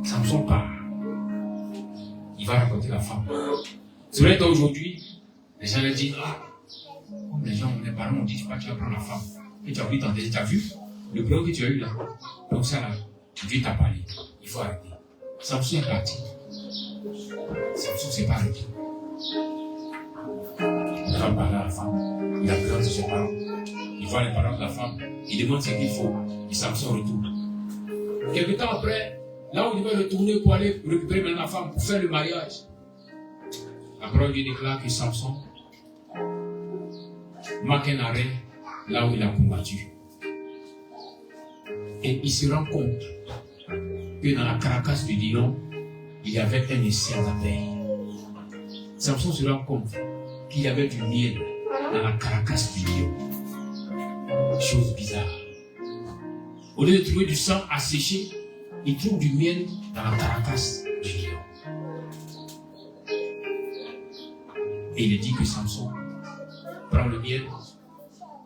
Samson part. Il va raconter la femme. C'est vrai qu'aujourd'hui, les gens leur disent, ah, comme les parents ont dit, tu vas prendre la femme. Et tu as oublié t'entendre, tu as vu le problème que tu as eu là. Donc ça là, Dieu t'a parlé. Il faut arrêter. Samson est parti. Samson s'est pas arrêté. Il va parler à la femme. Il a besoin de ses parents. Il voit les parents de la femme. Il demande ce qu'il faut. Et Samson retourne. Quelque temps après, là où il devait retourner pour aller récupérer maintenant la femme pour faire le mariage, la parole de Dieu déclare que Samson marque un arrêt là où il a combattu. Et il se rend compte que dans la carcasse du lion, il y avait un essaim d'abeilles. Samson se rend compte qu'il y avait du miel dans la carcasse du lion. Chose bizarre. Au lieu de trouver du sang asséché, il trouve du miel dans la carcasse du lion. Et il dit que Samson prend le miel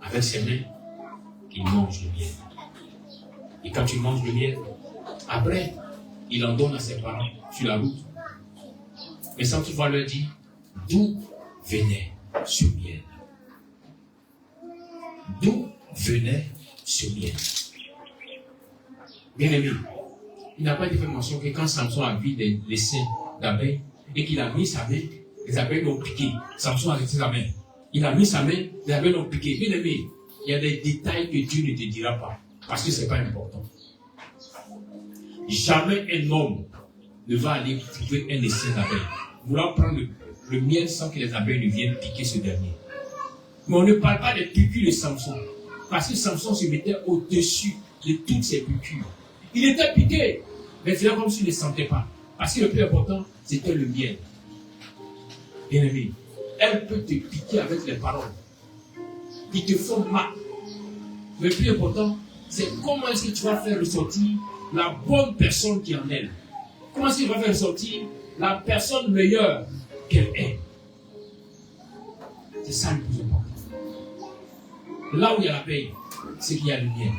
avec ses mains, il mange le miel. Et quand tu manges le miel, après, il en donne à ses parents sur la route. Mais Samson va leur dire d'où venait ce miel. D'où venait ce miel. Bien aimé, il n'a pas été fait mention que quand Samson a vu les seins d'abeilles et qu'il a mis sa main, les abeilles l'ont piqué. Samson a arrêté sa main. Il a mis sa main, les abeilles l'ont piqué. Bien aimé, il y a des détails que Dieu ne te dira pas parce que ce n'est pas important. Jamais un homme ne va aller trouver un essaim d'abeilles, vouloir prendre le miel sans que les abeilles ne viennent piquer ce dernier. Mais on ne parle pas des piqûres de Samson, parce que Samson se mettait au-dessus de toutes ces piqûres. Il était piqué, mais c'est comme s'il ne le sentait pas. Parce que le plus important, c'était le miel. Bien-aimé, elle peut te piquer avec les paroles qui te font mal. Mais le plus important, c'est comment est-ce que tu vas faire ressortir la bonne personne qui est en elle. Comment est-ce que tu vas faire ressortir la personne meilleure qu'elle est. C'est ça le plus important. Là où il y a l'abeille, c'est qu'il y a le miel.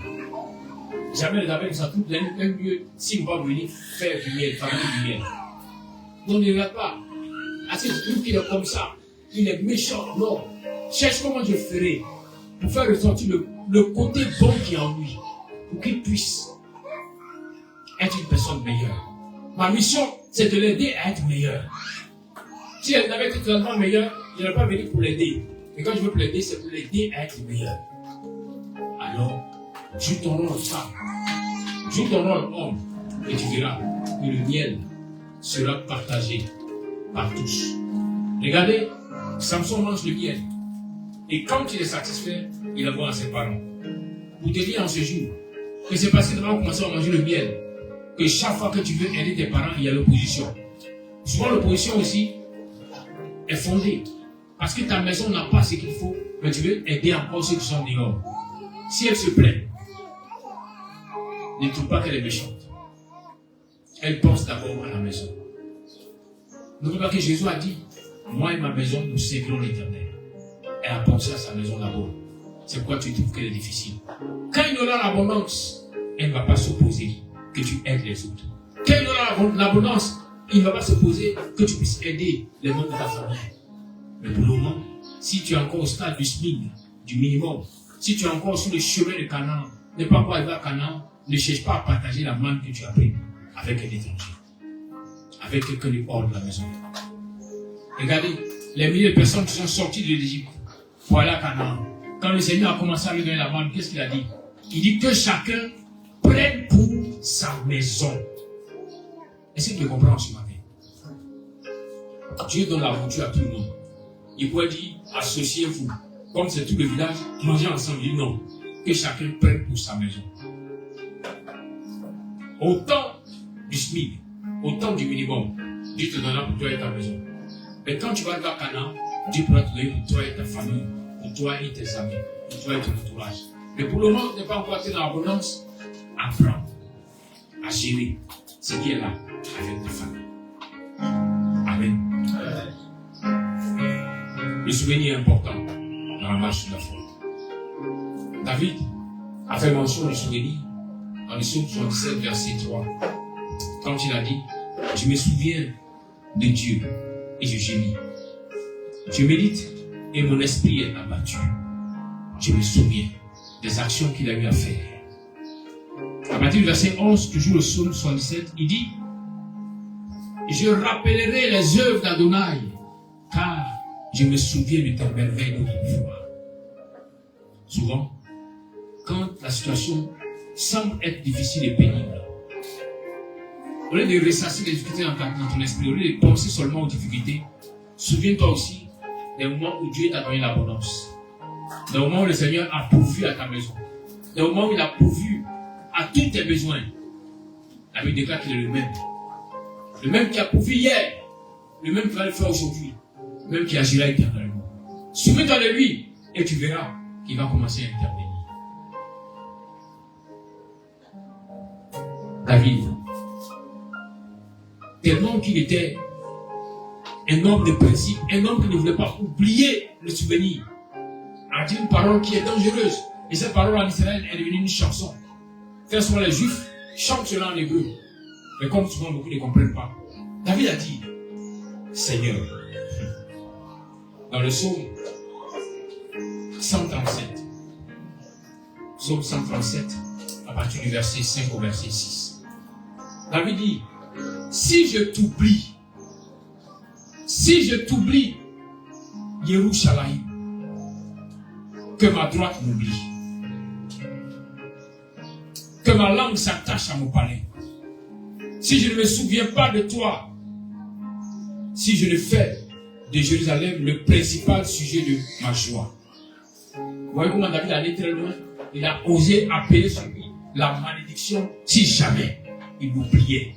Jamais les abeilles ne s'en trouvent d'un lieu si on va venir faire du miel, fabriquer du miel. Donc ne regarde pas. Est-ce que tu trouves qu'il est comme ça? Il est méchant? Non. Cherche comment je ferai pour faire ressortir le côté bon qui est en lui, pour qu'il puisse être une personne meilleure. Ma mission, c'est de l'aider à être meilleur. Si elle n'avait été totalement meilleure, je n'aurais pas venu pour l'aider. Et quand je veux l'aider, c'est pour l'aider à être meilleur. Alors, joue ton rôle femme, joue ton rôle homme, et tu verras que le miel sera partagé par tous. Regardez, Samson mange le miel. Et quand il est satisfait, il envoie à ses parents. Pour te dire en ce jour, que c'est parce que nous avons commencé à manger le miel, que chaque fois que tu veux aider tes parents, il y a l'opposition. Souvent l'opposition aussi est fondée. Parce que ta maison n'a pas ce qu'il faut, mais tu veux aider encore ceux qui sont dehors. Si elle se plaint, ne trouve pas qu'elle est méchante. elle pense d'abord à la maison. N'oubliez pas que Jésus a dit, moi et ma maison, nous servirons l'Éternel. Elle a pensé à sa maison d'abord. C'est pourquoi tu trouves qu'elle est difficile. Quand il y aura l'abondance, elle ne va pas s'opposer que tu aides les autres. Quand il y aura l'abondance, il ne va pas s'opposer que tu puisses aider les membres de ta famille. Mais pour le moment, si tu es encore au stade du SMIC, du minimum, si tu es encore sur le chemin de Canaan, n'est pas encore arrivé à Canaan, ne cherche pas à partager la manne que tu as prise avec un étranger, avec quelqu'un du hors de la maison. Regardez, les milliers de personnes qui sont sorties de l'Égypte pour aller à Canaan. Quand le Seigneur a commencé à lui donner la manne, qu'est-ce qu'il a dit? Il dit que chacun prenne pour sa maison. Est-ce que tu comprends ce matin? Dieu donne la nourriture à tout le monde. Il pourrait dire, associez-vous. Comme c'est tout le village, mangez ensemble. Il dit non. Que chacun prenne pour sa maison. Au temps du SMIC, au temps du minimum, Dieu te donnera pour toi et ta maison. Mais quand tu vas à Canaan, Dieu pourra te donner pour toi et ta famille, pour toi et tes amis, pour toi et ton entourage. Mais pour le moment, tu n'es pas encore dans l'abondance. Apprends à gérer ce qui est là avec ta famille. Amen. Le souvenir est important dans la marche de la foi. David a fait mention du souvenir dans le psaume 77, verset 3. Quand il a dit, je me souviens de Dieu et je gémis. Je médite et mon esprit est abattu. Je me souviens des actions qu'il a eu à faire. À partir du verset 11, toujours le psaume 77, il dit, je rappellerai les œuvres d'Adonai, car je me souviens de tes merveilles d'autrefois. Souvent, quand la situation semble être difficile et pénible, au lieu de ressasser les difficultés dans ton esprit, au lieu de penser seulement aux difficultés, souviens-toi aussi des moments où Dieu t'a donné l'abondance. Des moments où le Seigneur a pourvu à ta maison. Des moments où il a pourvu à tous tes besoins. La Bible déclare qu'il est le même. Le même qui a pourvu hier, le même qui va le faire aujourd'hui, le même qui agira éternellement. Souviens-toi de lui et tu verras qu'il va commencer à intervenir. David, tellement qu'il était un homme de principe, un homme qui ne voulait pas oublier le souvenir, a dit une parole qui est dangereuse. Et cette parole en Israël est devenue une chanson. Très souvent les Juifs chantent cela en hébreu. Mais comme souvent beaucoup ne comprennent pas, David a dit, Seigneur, dans le psaume 137, psaume 137, à partir du verset 5 au verset 6, David dit, si je t'oublie, Yerushalayim, que ma droite m'oublie, que ma langue s'attache à mon palais, si je ne me souviens pas de toi, si je ne fais de Jérusalem le principal sujet de ma joie. Vous voyez comment David allait très loin? Il a osé appeler sur lui la malédiction si jamais il oubliait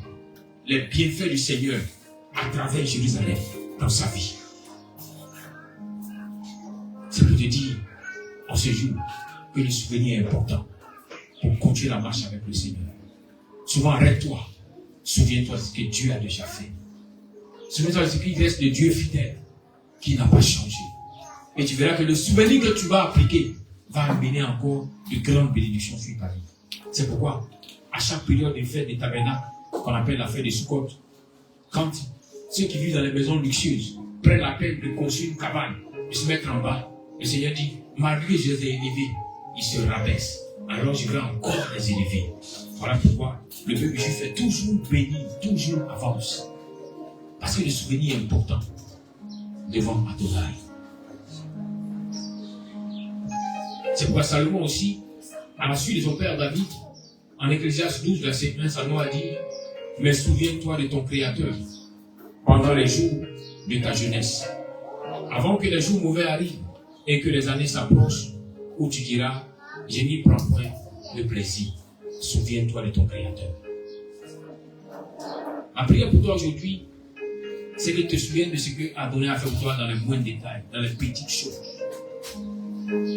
les bienfaits du Seigneur à travers Jérusalem dans sa vie. C'est pour te dire en ce jour que le souvenir est important pour continuer la marche avec le Seigneur. Souvent, arrête-toi. Souviens-toi de ce que Dieu a déjà fait. Souviens-toi de ce qu'il reste de Dieu fidèle, qui n'a pas changé. Et tu verras que le souvenir que tu vas appliquer va amener encore de grandes bénédictions sur ta vie. C'est pourquoi, à chaque période des fêtes des tabernacles, qu'on appelle la fête des Sukkot, quand ceux qui vivent dans les maisons luxueuses prennent la peine de construire une cabane, de se mettre en bas, le Seigneur dit, malgré que je les ai élevés, ils se rabaissent. Alors je vais encore les élever. Voilà pourquoi le peuple juif est toujours béni, toujours avance. Parce que le souvenir est important devant Adonai. C'est pourquoi Salomon aussi, à la suite de son père David, en Ecclésiaste 12, verset 1, Salomon a dit, mais souviens-toi de ton Créateur pendant les jours de ta jeunesse, avant que les jours mauvais arrivent et que les années s'approchent, où tu diras, je n'y prends point de plaisir. Souviens-toi de ton Créateur. Ma prière pour toi aujourd'hui, c'est que tu te souviennes de ce que Adonai a fait pour toi dans les moindres détails, dans les petites choses.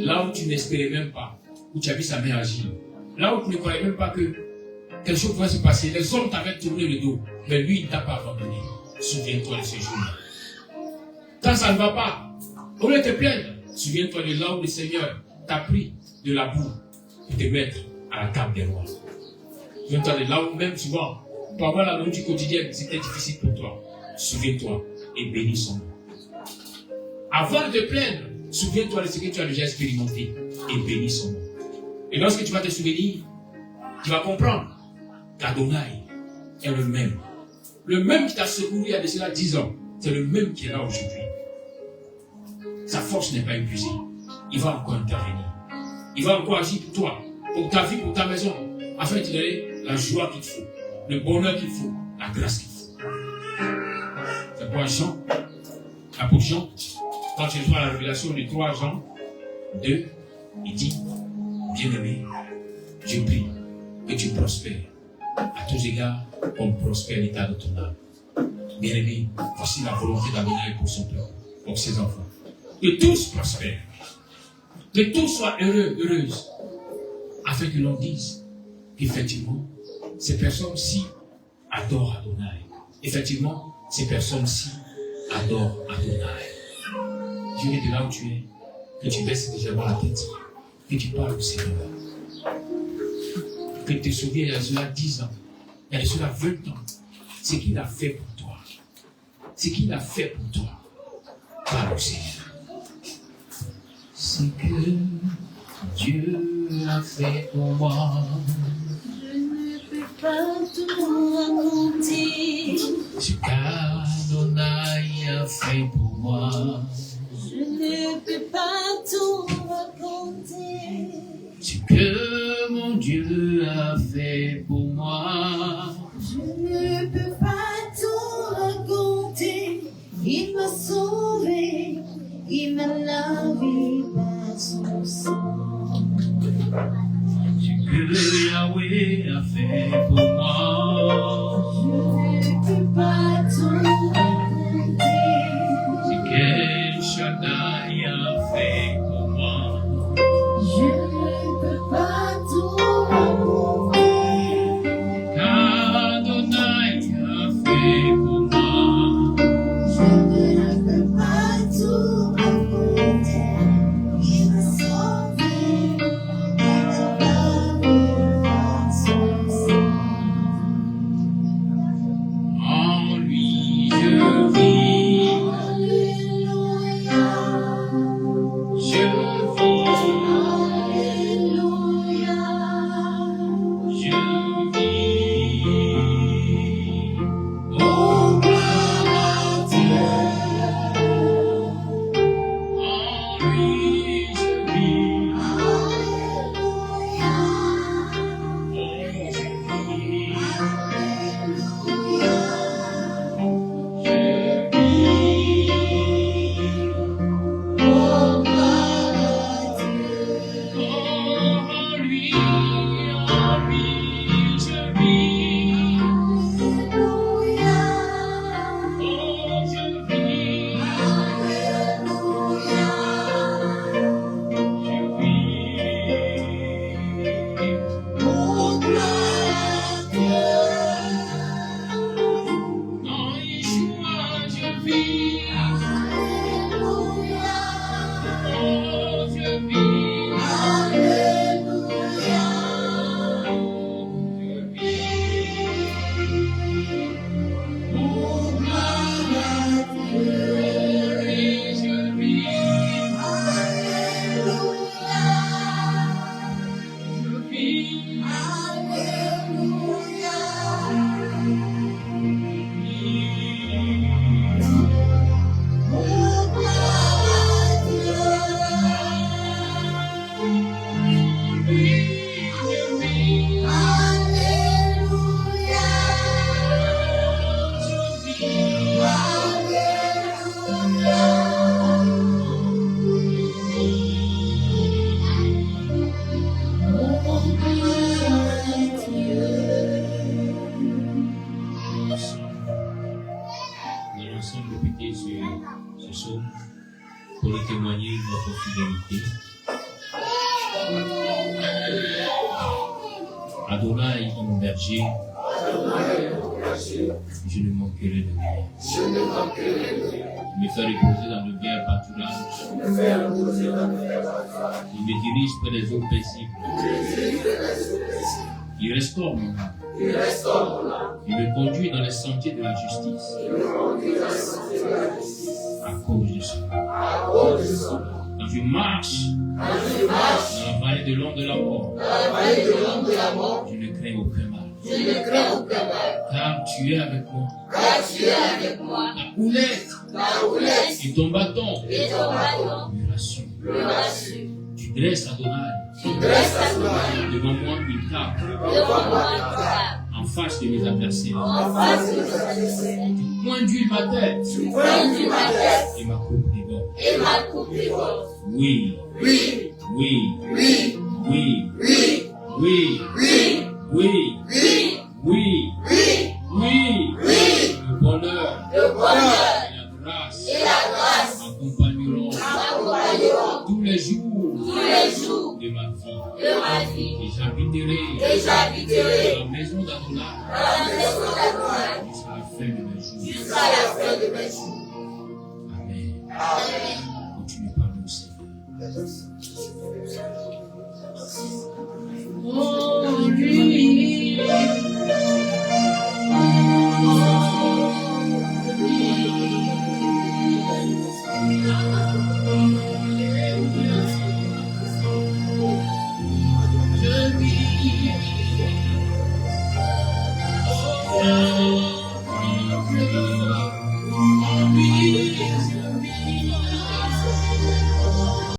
Là où tu n'espérais même pas, où tu as vu sa main agir. Là où tu ne croyais même pas que quelque chose va se passer. Les hommes t'avaient tourné le dos, mais lui, il ne t'a pas abandonné. Souviens-toi de ce jour-là. Quand ça ne va pas, au lieu de te plaindre, souviens-toi de là où le Seigneur t'a pris de la boue pour te mettre à la table des rois. Souviens-toi de là où même souvent, pour avoir la nourriture quotidienne, c'était difficile pour toi. Souviens-toi et bénis son nom. Avant de te plaindre, souviens-toi de ce que tu as déjà expérimenté et bénis son nom. Et lorsque tu vas te souvenir, tu vas comprendre qu'Adonai est le même. Le même qui t'a secouru il y a de cela 10 ans, c'est le même qui est là aujourd'hui. Sa force n'est pas épuisée. Il va encore intervenir. Il va encore agir pour toi, pour ta vie, pour ta maison, afin de te donner la joie qu'il faut, le bonheur qu'il faut, la grâce qu'il faut. C'est pourquoi Jean, l'apôtre Jean, quand tu reçois la révélation de 3 Jean 2, il dit, bien-aimé, je prie que tu prospères à tous égards comme prospère l'état de ton âme. Bien-aimé, voici la volonté d'Adonai pour son peuple, pour ses enfants. Que tous prospèrent, que tous soient heureux, heureuses, afin que l'on dise qu'effectivement, ces personnes-ci adorent Adonai. Effectivement, ces personnes-ci adorent Adonai. Je vais de là où tu es, que tu baisses légèrement la tête, que tu parles au Seigneur. Que tu te souviens, il y a cela 10 ans, il y a cela 20 ans, ce qu'il a fait pour toi. Ce qu'il a fait pour toi. Parle au Seigneur. Ce que Dieu a fait pour moi. Je ne peux pas tout raconter. Ce qu'Adonai a fait pour moi. Je ne peux pas tout raconter. Ce que mon Dieu a fait pour moi. Je ne peux pas tout raconter. Il m'a sauvé, il m'a lavé par son sang. Ce que Yahweh a fait pour moi. Je ne peux pas tout raconter. Ce que Shaddai a fait pour moi. Je ne peux pas tout raconter. Qu'Adonai a fait pour moi. Je ne peux pas tout raconter. Il m'a sauvé, il m'a lavé par son sang. En lui je vis, Alléluia, je vis, Alléluia. je vis. Oh, gloire à Dieu. En lui je vis, Alléluia, oh je vis, Alléluia. je vis. Oh, gloire à Dieu. En lui je vis, Alléluia, oh je vis, Alléluia. je vis. Oh, gloire à Dieu. En Yeshua je vis, Alléluia, oh je vis, Alléluia. je vis. Oh, gloire à Dieu. Et je vis, Alléluia, je vis, Alléluia. Oh, gloire à Dieu. je vis, Alléluia, je vis. Alléluia. Oh, gloire à Dieu. Nous allons ensemble répéter ce psaume pour nous témoigner de notre fidélité. Adonai est mon berger. Je ne manquerai de rien. Il me fait reposer dans le vert pâturage. Il me dirige près des eaux paisibles. Il restaure mon âme. Il me conduit dans les sentiers de la justice. À cause de son nom. Quand je marche dans la vallée de l'ombre de la mort, je ne crains aucun mal. Car tu es avec moi. La houlette et ton bâton me rassurent. Tu dresses Adonai devant moi une table en face de mes adversaires. Tu conduis ma tête et ma coupe déborde. Oui. Le bonheur et la grâce m'accompagneront tous les jours de ma vie. Et j'habiterai dans la maison d'Adonai jusqu'à la fin de mes jours. Amen. Continue par nous, Seigneur.